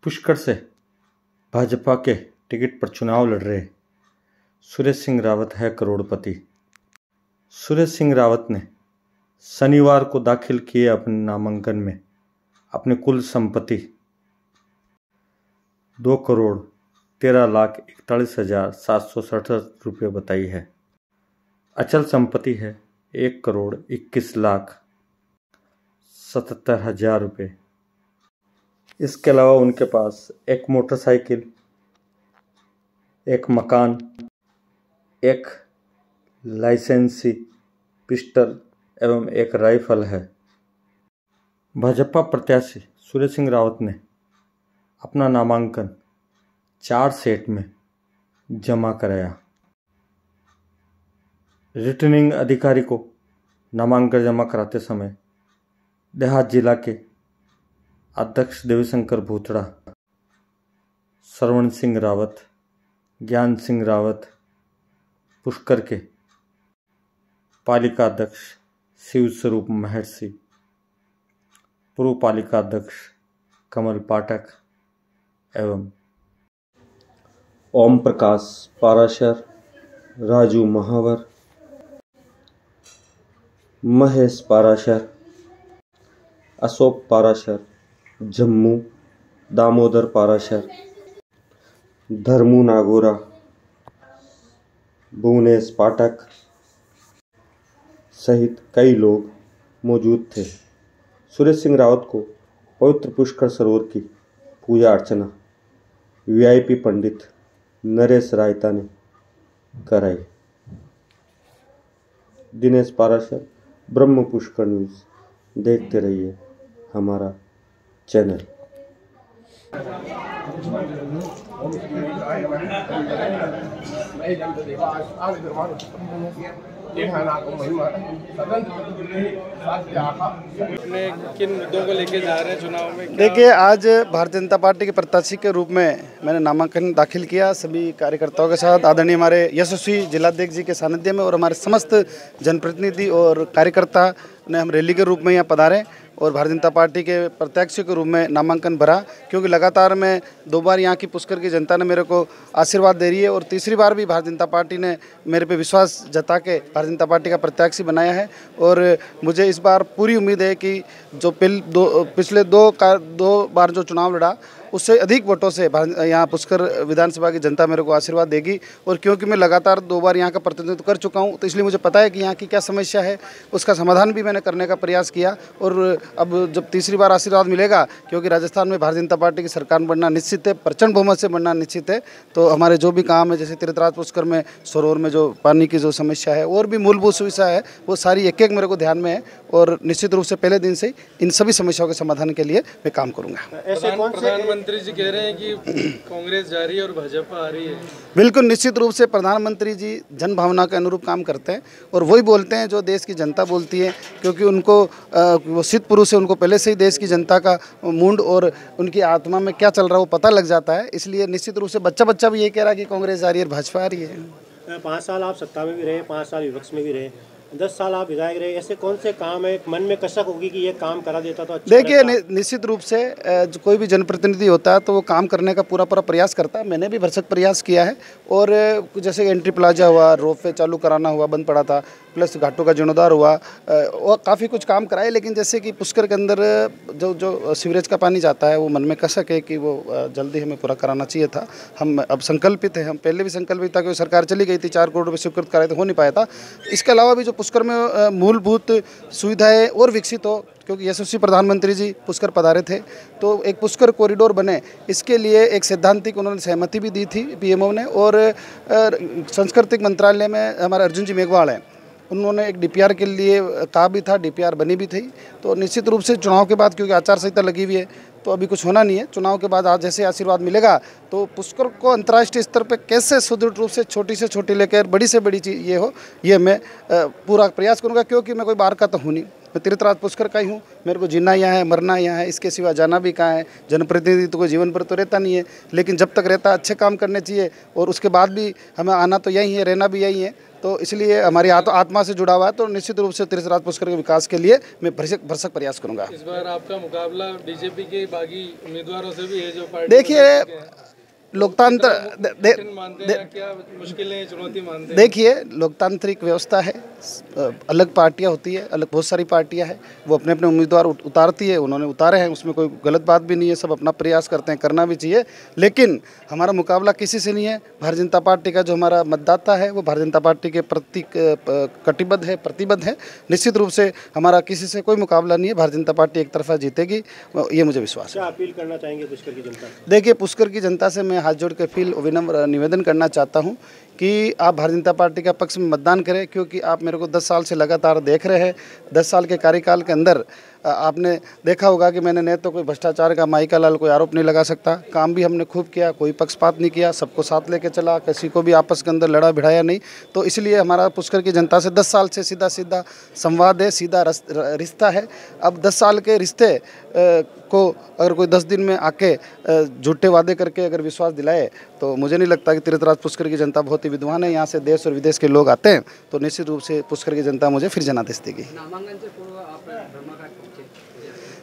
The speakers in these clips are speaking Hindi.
पुष्कर से भाजपा के टिकट पर चुनाव लड़ रहे सुरेश सिंह रावत है करोड़पति। सुरेश सिंह रावत ने शनिवार को दाखिल किए अपने नामांकन में अपनी कुल संपत्ति 2,13,41,767 रुपये बताई है। अचल संपत्ति है 1,21,77,000 रुपये। इसके अलावा उनके पास एक मोटरसाइकिल, एक मकान, एक लाइसेंसी पिस्टल एवं एक राइफल है। भाजपा प्रत्याशी सुरेश सिंह रावत ने अपना नामांकन 4 सेट में जमा कराया। रिटर्निंग अधिकारी को नामांकन जमा कराते समय देहात जिला के अध्यक्ष देवीशंकर भूतड़ा, श्रवण सिंह रावत, ज्ञान सिंह रावत, पुष्कर के पालिका अध्यक्ष शिव स्वरूप महर्षि, पूर्व पालिका अध्यक्ष कमल पाठक एवं ओम प्रकाश पाराशर, राजू महावर, महेश पाराशर, अशोक पाराशर, जम्मू दामोदर पाराशर, धर्मू नागोरा, भुवनेश पाठक सहित कई लोग मौजूद थे। सुरेश सिंह रावत को पवित्र पुष्कर सरोवर की पूजा अर्चना वीआईपी पंडित नरेश रायता ने कराई। दिनेश पाराशर, ब्रह्म पुष्कर न्यूज़ देखते रहिए हमारा चैनल। किन मुद्दों को लेके जा रहे हैं चुनाव में? देखिए, आज भारतीय जनता पार्टी के प्रत्याशी के रूप में मैंने नामांकन दाखिल किया सभी कार्यकर्ताओं के साथ, आदरणीय हमारे यशस्वी जिलाध्यक्ष जी के सानिध्य में, और हमारे समस्त जनप्रतिनिधि और कार्यकर्ता ने हम रैली के रूप में यहाँ पधारे और भारतीय जनता पार्टी के प्रत्याशी के रूप में नामांकन भरा। क्योंकि लगातार मैं 2 बार यहाँ की पुष्कर की जनता ने मेरे को आशीर्वाद दे रही है और तीसरी बार भी भारतीय जनता पार्टी ने मेरे पे विश्वास जता के भारतीय जनता पार्टी का प्रत्याशी बनाया है। और मुझे इस बार पूरी उम्मीद है कि जो पिछले दो बार जो चुनाव लड़ा उससे अधिक वोटों से यहाँ पुष्कर विधानसभा की जनता मेरे को आशीर्वाद देगी। और क्योंकि मैं लगातार 2 बार यहाँ का प्रतिनिधित्व कर चुका हूँ तो इसलिए मुझे पता है कि यहाँ की क्या समस्या है, उसका समाधान भी मैंने करने का प्रयास किया। और अब जब तीसरी बार आशीर्वाद मिलेगा, क्योंकि राजस्थान में भारतीय जनता पार्टी की सरकार बनना निश्चित है, प्रचंड बहुमत से बनना निश्चित है, तो हमारे जो भी काम है, जैसे तीर्थराज पुष्कर में सरोवर में जो पानी की जो समस्या है और भी मूलभूत सुविधा है, वो सारी एक एक मेरे को ध्यान में है। और निश्चित रूप से पहले दिन से इन सभी समस्याओं के समाधान के लिए मैं काम करूँगा। प्रधानमंत्री जी कह रहे हैं कि कांग्रेस जा रही है और भाजपा आ रही है। बिल्कुल निश्चित रूप से प्रधानमंत्री जी जन भावना के अनुरूप काम करते हैं और वही बोलते हैं जो देश की जनता बोलती है। क्योंकि उनको वो सिद्ध पुरुष है, उनको पहले से ही देश की जनता का मूड और उनकी आत्मा में क्या चल रहा है वो पता लग जाता है। इसलिए निश्चित रूप से बच्चा भी ये कह रहा है कि कांग्रेस आ रही है, भाजपा आ रही है। 5 साल आप सत्ता में भी रहे, 5 साल विपक्ष में भी रहे, 10 साल आप विधायक रहे, ऐसे कौन से काम है मन में कसक होगी कि ये काम करा देता तो अच्छा? देखिए, निश्चित रूप से जो कोई भी जनप्रतिनिधि होता है तो वो काम करने का पूरा प्रयास करता है। मैंने भी भरसक प्रयास किया है। और जैसे एंट्री प्लाजा हुआ, रोपवे चालू कराना हुआ, बंद पड़ा था, प्लस घाटों का जीर्णोद्धार हुआ और काफ़ी कुछ काम कराए। लेकिन जैसे कि पुष्कर के अंदर जो सीवरेज का पानी जाता है वो मन में कसक है कि वो जल्दी हमें पूरा कराना चाहिए था। हम अब संकल्पित हैं, हम पहले भी संकल्पित था कि सरकार चली गई थी, 4 करोड़ रुपये स्वीकृत कराए तो हो नहीं पाया था। इसके अलावा भी जो पुष्कर में मूलभूत सुविधाएं और विकसित हो, क्योंकि यशस्वी प्रधानमंत्री जी पुष्कर पधारे थे तो एक पुष्कर कॉरिडोर बने, इसके लिए एक सैद्धांतिक उन्होंने सहमति भी दी थी पीएमओ ने। और सांस्कृतिक मंत्रालय में हमारे अर्जुन जी मेघवाल हैं, उन्होंने एक डीपीआर के लिए कहा भी था, डीपीआर बनी भी थी। तो निश्चित रूप से चुनाव के बाद, क्योंकि आचार संहिता लगी हुई है तो अभी कुछ होना नहीं है, चुनाव के बाद आज जैसे आशीर्वाद मिलेगा तो पुष्कर को अंतर्राष्ट्रीय स्तर पर कैसे सुदृढ़ रूप से छोटी से छोटी लेकर बड़ी से बड़ी चीज़ ये हो, ये मैं पूरा प्रयास करूँगा। क्योंकि मैं कोई बाहर का तो हूँ नहीं, मैं तीर्थराज पुष्कर का ही हूँ, मेरे को जीना यहाँ है, मरना यहाँ है, इसके सिवा जाना भी कहाँ है। जनप्रतिनिधि तो कोई जीवन पर तो रहता नहीं है, लेकिन जब तक रहता अच्छे काम करने चाहिए और उसके बाद भी हमें आना तो यही है, रहना भी यही है। तो इसलिए हमारी आत्मा से जुड़ा हुआ है, तो निश्चित रूप से तीर्थराज पुष्कर के विकास के लिए मैं भरसक प्रयास करूँगा। इस बार आपका मुकाबला बीजेपी के बागी उम्मीदवारों से भी है जो पार्टी देखिए लोकतंत्र मानते हैं, क्या मुश्किलें चुनौती मानते हैं? देखिए लोकतांत्रिक व्यवस्था है, अलग पार्टियां होती है, अलग बहुत सारी पार्टियां हैं, वो अपने अपने उम्मीदवार उतारती है, उन्होंने उतारे हैं, उसमें कोई गलत बात भी नहीं है, सब अपना प्रयास करते हैं, करना भी चाहिए। लेकिन हमारा मुकाबला किसी से नहीं है। भारतीय जनता पार्टी का जो हमारा मतदाता है वो भारतीय जनता पार्टी के प्रति कटिबद्ध है, प्रतिबद्ध है। निश्चित रूप से हमारा किसी से कोई मुकाबला नहीं है, भारतीय जनता पार्टी एक तरफा जीतेगी, ये मुझे विश्वास है। क्या अपील करना चाहेंगे पुष्कर की जनता से? देखिए पुष्कर की जनता से मैं हाथ जोड़ के विनम्र निवेदन करना चाहता हूं कि आप भारतीय जनता पार्टी का पक्ष में मतदान करें, क्योंकि आप मेरे को 10 साल से लगातार देख रहे हैं। 10 साल के कार्यकाल के अंदर आपने देखा होगा कि मैंने न तो कोई भ्रष्टाचार का माई का लाल कोई आरोप नहीं लगा सकता, काम भी हमने खूब किया, कोई पक्षपात नहीं किया, सबको साथ लेके चला, किसी को भी आपस के अंदर लड़ा भिड़ाया नहीं। तो इसलिए हमारा पुष्कर की जनता से 10 साल से सीधा संवाद है, सीधा रिश्ता है। अब 10 साल के रिश्ते को अगर कोई 10 दिन में आके झूठे वादे करके अगर विश्वास दिलाए तो मुझे नहीं लगता कि तीर्थराज पुष्कर की जनता बहुत ही विद्वान है। यहाँ से देश और विदेश के लोग आते हैं, तो निश्चित रूप से पुष्कर की जनता मुझे फिर जनादेश देगी।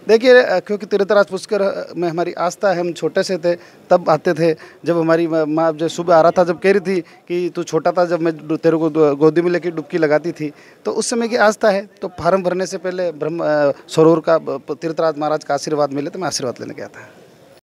देखिए क्योंकि तीर्थराज पुष्कर में हमारी आस्था है, हम छोटे से थे तब आते थे, जब हमारी माँ जब सुबह आ रहा था, जब कह रही थी कि तू छोटा था जब मैं तेरे को गोदी में लेकर डुबकी लगाती थी, तो उस समय की आस्था है। तो फार्म भरने से पहले ब्रह्म सरोवर का तीर्थराज महाराज का आशीर्वाद मिले तो मैं आशीर्वाद लेने गया था।